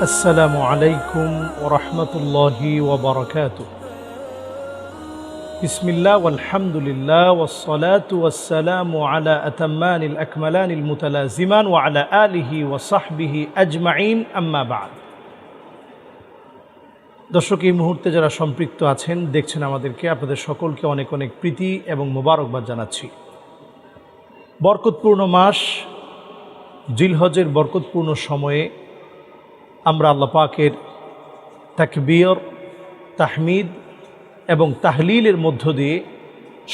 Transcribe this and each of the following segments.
السلام عليكم ورحمة الله وبركاته بسم الله والحمد لله والصلاة والسلام على أتمان الأكملان المتلازمان وعلى آله وصحبه أجمعين أما بعد দর্শক এই মুহূর্তে যারা সম্পৃক্ত আছেন দেখছেন আমাদেরকে আপনাদের সকলকে অনেক অনেক প্রীতি এবং মোবারকবাদ জানাচ্ছি। বরকতপূর্ণ মাস জিলহজের বরকতপূর্ণ সময়ে আমরা আল্লাহ পাকের তাকবীর, তাহমিদ এবং তাহলিলের মধ্য দিয়ে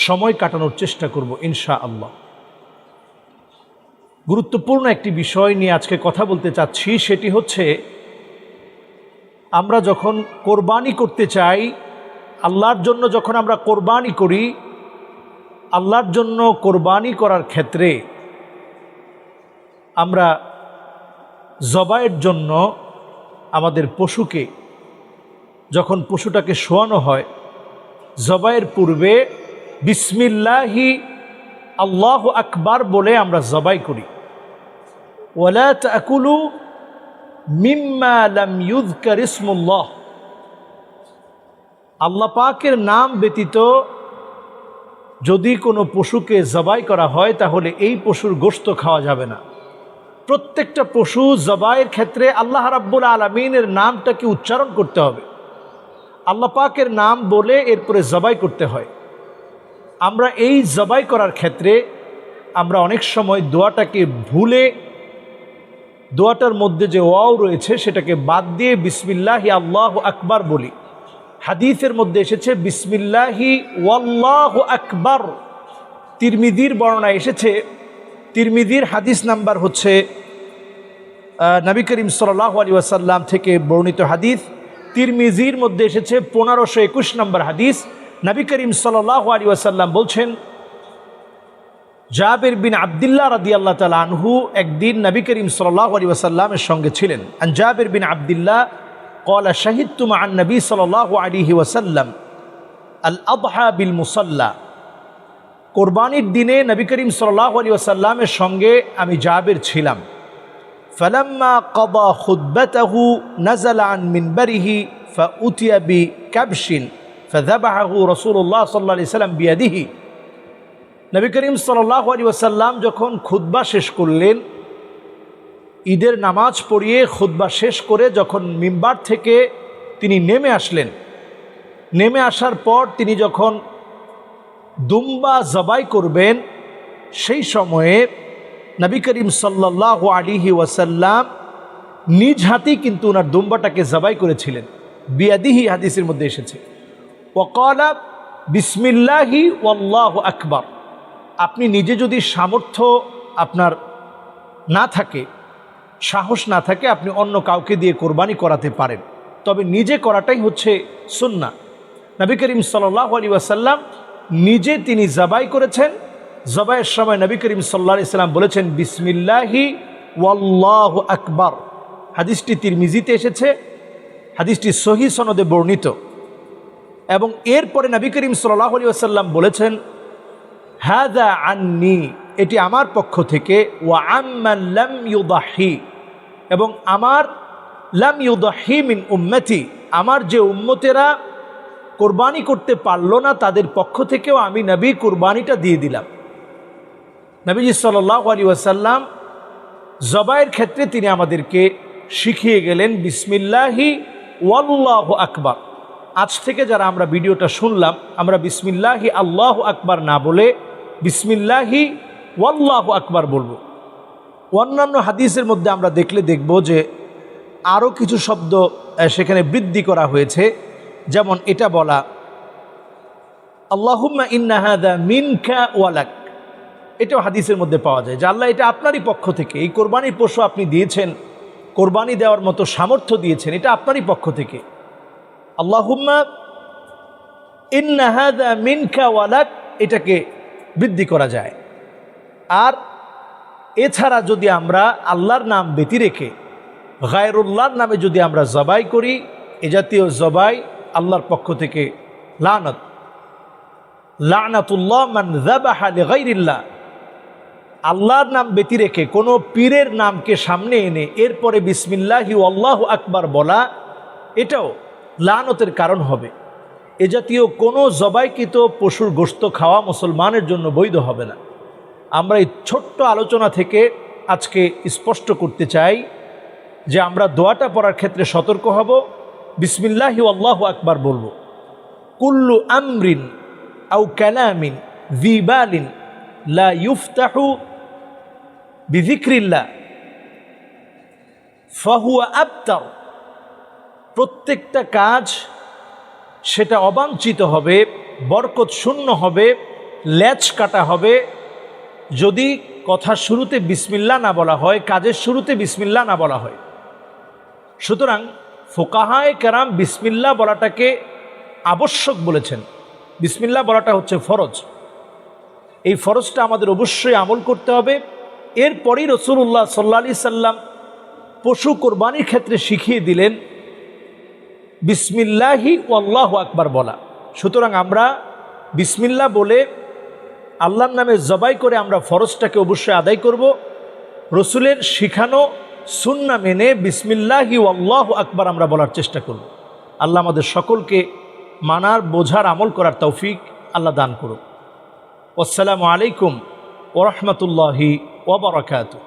সময় কাটানোর চেষ্টা করব ইনশাআল্লাহ। গুরুত্বপূর্ণ একটি বিষয় নিয়ে আজকে কথা বলতে চাচ্ছি, সেটি হচ্ছে আমরা যখন কোরবানি করতে চাই, আল্লাহর জন্য যখন আমরা কোরবানি করি, আল্লাহর জন্য কোরবানি করার ক্ষেত্রে আমরা জবাইয়ের জন্য আমাদের পশুকে যখন পশুটাকে শোয়ানো হয়, জবাইয়ের পূর্বে বিসমিল্লাহি আল্লাহু আকবার বলে আমরা জবাই করি। ওয়ালা তাকুলু মিম্মা লাম ইউযকার ইসমুল্লাহ, আল্লাহ পাকের নাম ব্যতীত যদি কোনো পশুকে জবাই করা হয় তাহলে এই পশুর গোশত খাওয়া যাবে না। প্রত্যেকটা পশু জবাইয়ের ক্ষেত্রে আল্লাহ রাব্বুল আলামিনের নামটাকে উচ্চারণ করতে হবে, আল্লাহ পাকের নাম বলে এরপরে জবাই করতে হয়। আমরা এই জবাই করার ক্ষেত্রে আমরা অনেক সময় দোয়াটাকে ভুলে, দোয়াটার মধ্যে যে ওয়াও রয়েছে সেটাকে বাদ দিয়ে বিসমিল্লাহি আল্লাহু আকবার বলি। হাদিসের মধ্যে এসেছে বিসমিল্লাহি ওয়াল্লাহু আকবার। তিরমিজির বর্ণনা এসেছে, তিরমিজির হাদিস নাম্বার হচ্ছে নবী করিম সাল্লাল্লাহু আলাইহি ওয়াসাল্লাম থেকে বর্ণিত হাদিস। তিরমিজির মধ্যে এসেছে 1521 নম্বর হাদিস। নবী করিম সাল্লাল্লাহু আলাইহি ওয়াসাল্লাম বলছেন, জাবির বিন আব্দুল্লাহ রাদিয়াল্লাহু তাআলা আনহু একদিন নবী করিম সাল্লাল্লাহু আলাইহি ওয়াসাল্লামের সঙ্গে ছিলেন। আন জাবির বিন আব্দুল্লাহ قال شهدت مع النبي صلى الله عليه وسلم الأضحى بالمصلى, কোরবানির দিনে নবী করিম সাল্লাল্লাহু আলাইহি ওয়াসাল্লামের সঙ্গে আমি জাবির ছিলাম। فلما قضى خطبته نزل عن منبره فأتي بكبش فذبحه رسول الله صلى الله عليه وسلم بيده। নবী করিম সাল্লাল্লাহু আলাইহি ওয়াসাল্লাম যখন খুতবা শেষ করলেন, ঈদের নামাজ পড়িয়ে খুতবা শেষ করে যখন মিম্বার থেকে তিনি নেমে আসলেন, নেমে আসার পর তিনি যখন দুম্বা জবাই করবেন, সেই সময়ে নবী করিম সাল্লাল্লাহু আলাইহি ওয়াসাল্লাম নিজ হাতেই কিন্তু ওনার দুম্বাটাকে জবাই করেছিলেন। বিয়াদিহি হাদিসের মধ্যে এসেছে। ওয়াকালা বিসমিল্লাহি ওয়াল্লাহু আকবার। আপনি নিজে যদি সামর্থ্য আপনার না থাকে, সাহস না থাকে, আপনি অন্য কাউকে দিয়ে কোরবানি করাতে পারেন, তবে নিজে করাটাই হচ্ছে সুন্নাহ। নবী করিম সাল্লাল্লাহু আলাইহি ওয়াসাল্লাম নিজে তিনি জবাই করেছেন। জবাইয়ের সময় নবী করিম সাল্লাল্লাহু আলাইহি ওয়াসাল্লাম বলেছেন বিসমিল্লাহি ওয়াল্লাহু আকবার। হাদিসটি তিরমিজিতে এসেছে, হাদিসটি সহিহ সনদে বর্ণিত। এবং এরপরে নবী করিম সাল্লাল্লাহু আলাইহি ওয়াসাল্লাম বলেছেন হাযা আন্নি, এটি আমার পক্ষ থেকে, ওয়া আম্মান লাম ইউদাহি, এবং আমার লাম ইউদাহি মিন উম্মতি, আমার যে উম্মতেরা কোরবানি করতে পারলো না তাদের পক্ষ থেকেও আমি নবী কোরবানিটা দিয়ে দিলাম। নবীজি সাল্লাল্লাহু আলাইহি ওয়াসাল্লাম জবাইয়ের ক্ষেত্রে তিনি আমাদেরকে শিখিয়ে গেলেন বিসমিল্লাহি ওয়াল্লাহু আকবার। আজ থেকে যারা আমরা ভিডিওটা শুনলাম, আমরা বিসমিল্লাহি আল্লাহু আকবার না বলে বিসমিল্লাহি ওয়াল্লাহু আকবার বলবো। অন্যান্য হাদিসের মধ্যে আমরা দেখব যে আরও কিছু শব্দ সেখানে বৃদ্ধি করা হয়েছে, যেমন এটা বলা আল্লাহুম্মা ইন্না হাযা মিনকা ওয়া লাক, এটাও হাদিসের মধ্যে পাওয়া যায় যে আল্লাহ এটা আপনারই পক্ষ থেকে, এই কোরবানির পশু আপনি দিয়েছেন, কোরবানি দেওয়ার মতো সামর্থ্য দিয়েছেন, এটা আপনারই পক্ষ থেকে। আল্লাহুম্মা ইন্না হাযা মিনকা ওয়া লাক, এটাকে বৃদ্ধি করা যায়। আর এছাড়া যদি আমরা আল্লাহর নাম ব্যতি রেখে গায়রুল্লাহর নামে যদি আমরা জবাই করি, এ জাতীয় জবাই আল্লাহর পক্ষ থেকে লানত, লানাতুল্লাহ মান যাবাহা লিগাইরিল্লাহ, আল্লাহর নাম ব্যতি রেখে কোনো পীরের নামকে সামনে এনে এরপরে বিসমিল্লাহি আল্লাহু আকবার বলা, এটাও লানতের কারণ হবে। এ জাতীয় কোনো জবাইকৃত পশুর গোশত খাওয়া মুসলমানের জন্য বৈধ হবে না। আমরা এই ছোট্ট আলোচনা থেকে আজকে স্পষ্ট করতে চাই যে আমরা দোয়াটা পড়ার ক্ষেত্রে সতর্ক হব, বিসমিল্লাহি আল্লাহু আকবার বলবো। কুল্লু আমরিন আও কালামিন যিবালিন লা ইফতাহু বিযিকরিল্লাহ ফাহুয়া আবতার। প্রত্যেকটা কাজ সেটা অবাঞ্ছিত হবে, বরকত শূন্য হবে, ল্যাচ কাটা হবে যদি কথার শুরুতে বিসমিল্লাহ না বলা হয়, কাজের শুরুতে বিসমিল্লাহ না বলা হয়। সুতরাং ফুকাহায়ে কেরাম বিসমিল্লাহ বলাটাকে আবশ্যক বলেছেন। বিসমিল্লাহ বলাটা হচ্ছে ফরজ। এই ফরজটা আমাদের অবশ্যই আমল করতে হবে। এরপরই রাসূলুল্লাহ সাল্লাল্লাহু আলাইহি সাল্লাম পশু কোরবানির ক্ষেত্রে শিখিয়ে দিলেন বিসমিল্লাহি আল্লাহু আকবার বলা। সুতরাং আমরা বিসমিল্লাহ বলে আল্লাহর নামে জবাই করে আমরা ফরজটাকে অবশ্যই আদায় করব। রসুলের শিখানো সুন্নাহ মেনে বিসমিল্লাহি আল্লাহু আকবার আমরা বলার চেষ্টা করব। আল্লাহ আমাদের সকলকে মানার, বোঝার, আমল করার তৌফিক আল্লাহ দান করুন। আসসালামু আলাইকুম ওয়া রাহমাতুল্লাহি ওয়া বারাকাতুহু।